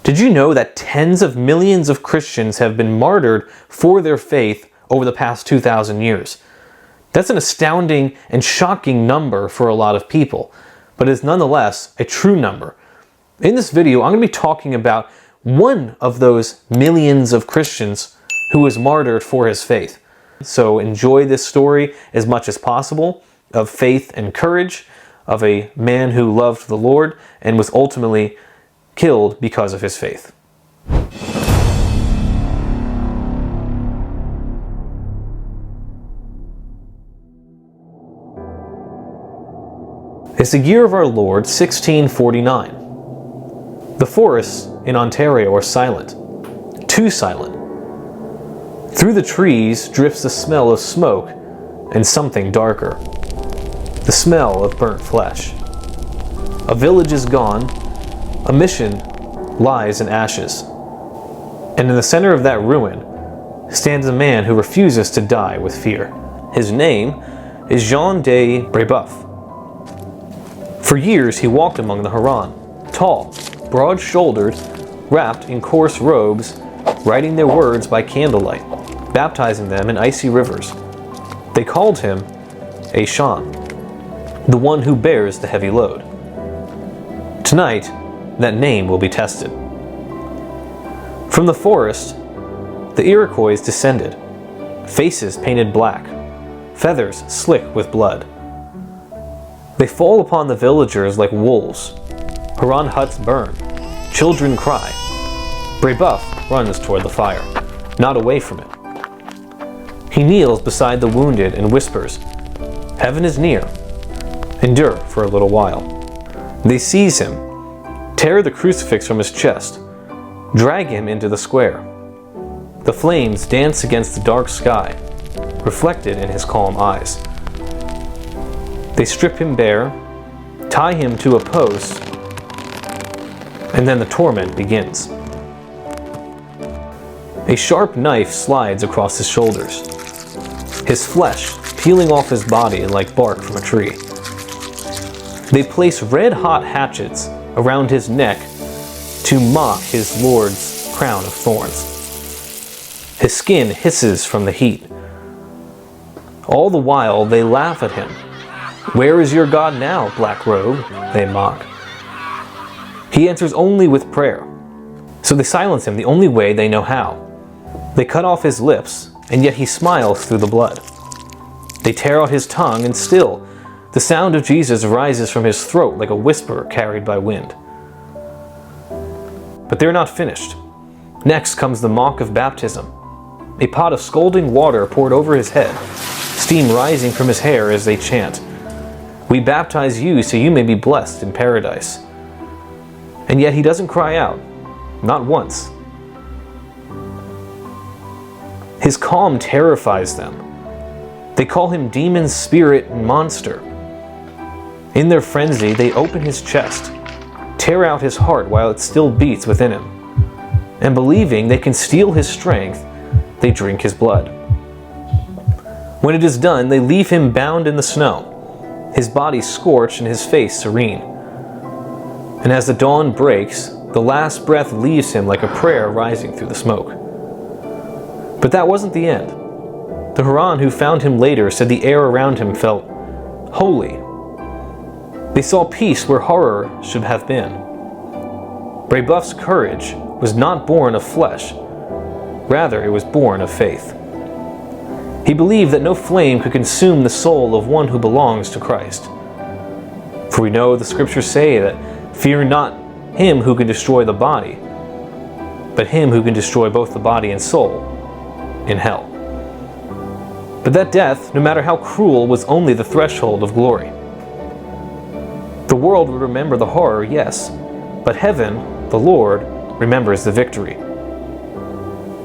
Did you know that tens of millions of Christians have been martyred for their faith over the past 2,000 years? That's an astounding and shocking number for a lot of people, but it's nonetheless a true number. In this video, I'm going to be talking about one of those millions of Christians who was martyred for his faith. So enjoy this story as much as possible of faith and courage, of a man who loved the Lord and was ultimately killed because of his faith. It's the year of our Lord, 1649. The forests in Ontario are silent, too silent. Through the trees drifts the smell of smoke and something darker, the smell of burnt flesh. A village is gone, a mission lies in ashes, and in the center of that ruin stands a man who refuses to die with fear. His name is Jean de Brébeuf. For years he walked among the Huron, tall, broad-shouldered, wrapped in coarse robes, writing their words by candlelight, baptizing them in icy rivers. They called him a Jean, the one who bears the heavy load. Tonight, that name will be tested. From the forest, the Iroquois descended, faces painted black, feathers slick with blood. They fall upon the villagers like wolves. Huron huts burn, children cry. Brébeuf runs toward the fire, not away from it. He kneels beside the wounded and whispers, "Heaven is near. Endure for a little while." They seize him, tear the crucifix from his chest, drag him into the square. The flames dance against the dark sky, reflected in his calm eyes. They strip him bare, tie him to a post, and then the torment begins. A sharp knife slides across his shoulders, his flesh peeling off his body like bark from a tree. They place red-hot hatchets around his neck to mock his Lord's crown of thorns. His skin hisses from the heat. All the while they laugh at him. "Where is your God now, black robe?" they mock. He answers only with prayer. So they silence him the only way they know how. They cut off his lips, and yet he smiles through the blood. They tear out his tongue, and still the sound of Jesus rises from his throat like a whisper carried by wind. But they're not finished. Next comes the mock of baptism. A pot of scalding water poured over his head, steam rising from his hair as they chant, "We baptize you so you may be blessed in paradise." And yet he doesn't cry out, not once. His calm terrifies them. They call him demon, spirit, and monster. In their frenzy, they open his chest, tear out his heart while it still beats within him, and believing they can steal his strength, they drink his blood. When it is done, they leave him bound in the snow, his body scorched and his face serene. And as the dawn breaks, the last breath leaves him like a prayer rising through the smoke. But that wasn't the end. The Huron who found him later said the air around him felt holy. They saw peace where horror should have been. Brébeuf's courage was not born of flesh, rather it was born of faith. He believed that no flame could consume the soul of one who belongs to Christ. For we know the scriptures say that, "Fear not him who can destroy the body, but him who can destroy both the body and soul in hell." But that death, no matter how cruel, was only the threshold of glory. The world would remember the horror, yes, but heaven, the Lord, remembers the victory.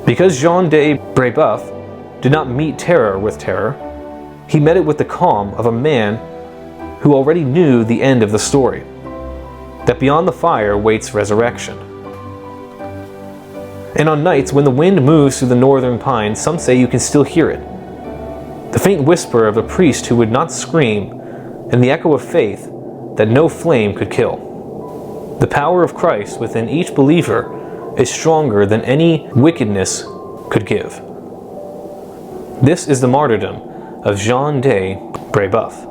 Because Jean de Brébeuf did not meet terror with terror, he met it with the calm of a man who already knew the end of the story, that beyond the fire waits resurrection. And on nights when the wind moves through the northern pines, some say you can still hear it. The faint whisper of a priest who would not scream, and the echo of faith that no flame could kill. The power of Christ within each believer is stronger than any wickedness could give. This is the martyrdom of Jean de Brébeuf.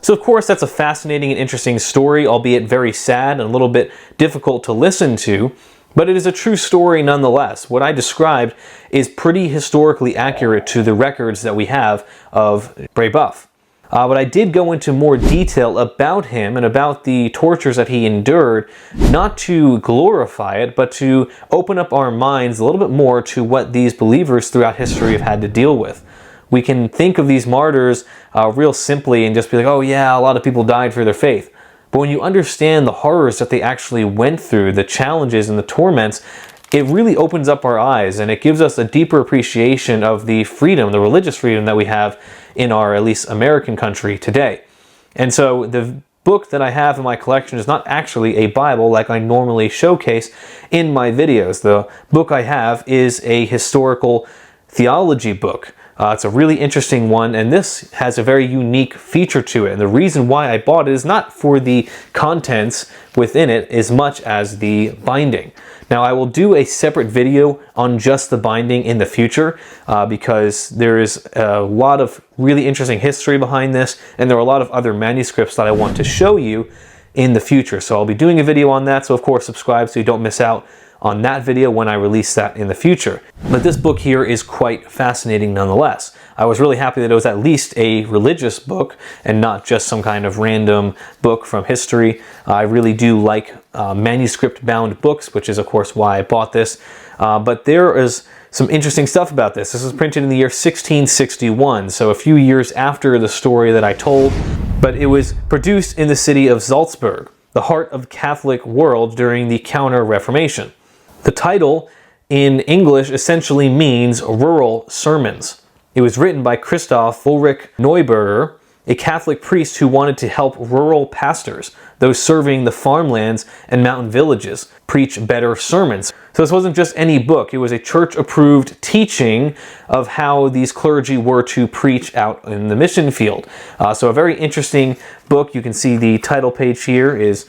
So of course that's a fascinating and interesting story, albeit very sad and a little bit difficult to listen to, but it is a true story nonetheless. What I described is pretty historically accurate to the records that we have of Brébeuf. But I did go into more detail about him and about the tortures that he endured, not to glorify it, but to open up our minds a little bit more to what these believers throughout history have had to deal with. We can think of these martyrs real simply and just be like, oh yeah, a lot of people died for their faith. But when you understand the horrors that they actually went through, the challenges and the torments, it really opens up our eyes and it gives us a deeper appreciation of the freedom, the religious freedom that we have in our, at least American country today. And so the book that I have in my collection is not actually a Bible like I normally showcase in my videos. The book I have is a historical theology book. It's a really interesting one, and this has a very unique feature to it. And the reason why I bought it is not for the contents within it as much as the binding. Now, I will do a separate video on just the binding in the future because there is a lot of really interesting history behind this, and there are a lot of other manuscripts that I want to show you in the future. So I'll be doing a video on that, so of course subscribe so you don't miss out on that video when I release that in the future. But this book here is quite fascinating nonetheless. I was really happy that it was at least a religious book and not just some kind of random book from history. I really do like manuscript bound books, which is of course why I bought this. But there is some interesting stuff about this. This was printed in the year 1661, so a few years after the story that I told, but it was produced in the city of Salzburg, the heart of the Catholic world during the Counter-Reformation. The title in English essentially means rural sermons. It was written by Christoph Ulrich Neuberger, a Catholic priest who wanted to help rural pastors, those serving the farmlands and mountain villages, preach better sermons. So this wasn't just any book, it was a church-approved teaching of how these clergy were to preach out in the mission field. So a very interesting book. You can see the title page here is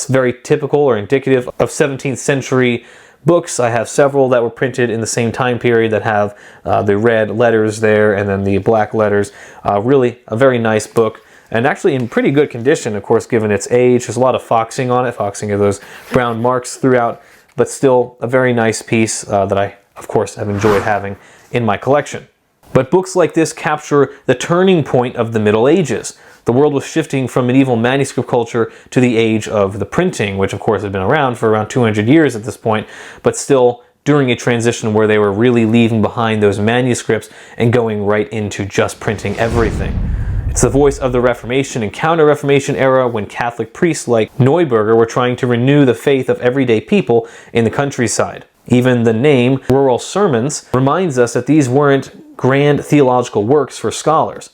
very typical or indicative of 17th century books. I have several that were printed in the same time period that have the red letters there and then the black letters. Really a very nice book and actually in pretty good condition, of course, given its age. There's a lot of foxing on it. Foxing are those brown marks throughout, but still a very nice piece that I, of course, have enjoyed having in my collection. But books like this capture the turning point of the Middle Ages. The world was shifting from medieval manuscript culture to the age of the printing, which of course had been around for around 200 years at this point, but still during a transition where they were really leaving behind those manuscripts and going right into just printing everything. It's the voice of the Reformation and Counter-Reformation era when Catholic priests like Neuberger were trying to renew the faith of everyday people in the countryside. Even the name, Rural Sermons, reminds us that these weren't grand theological works for scholars.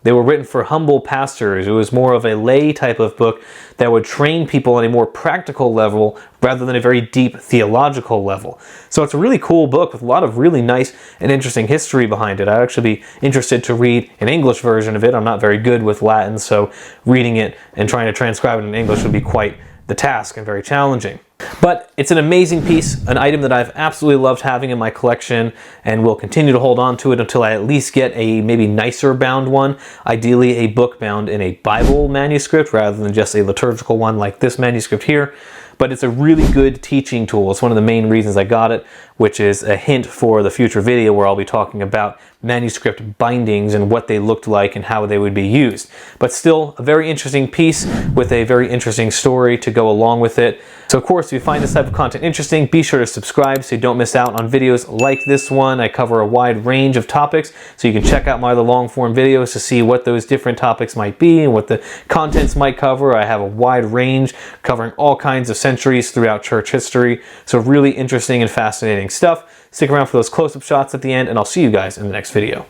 They were written for humble pastors. It was more of a lay type of book that would train people on a more practical level rather than a very deep theological level. So it's a really cool book with a lot of really nice and interesting history behind it. I'd actually be interested to read an English version of it. I'm not very good with Latin, so reading it and trying to transcribe it in English would be quite the task and very challenging. But it's an amazing piece, an item that I've absolutely loved having in my collection and will continue to hold on to it until I at least get a maybe nicer bound one, ideally a book bound in a Bible manuscript rather than just a liturgical one like this manuscript here. But it's a really good teaching tool. It's one of the main reasons I got it, which is a hint for the future video where I'll be talking about manuscript bindings and what they looked like and how they would be used. But still a very interesting piece with a very interesting story to go along with it. So of course, if you find this type of content interesting, be sure to subscribe so you don't miss out on videos like this one. I cover a wide range of topics, so you can check out my other long form videos to see what those different topics might be and what the contents might cover. I have a wide range covering all kinds of centuries throughout church history. So really interesting and fascinating stuff. Stick around for those close-up shots at the end, and I'll see you guys in the next video.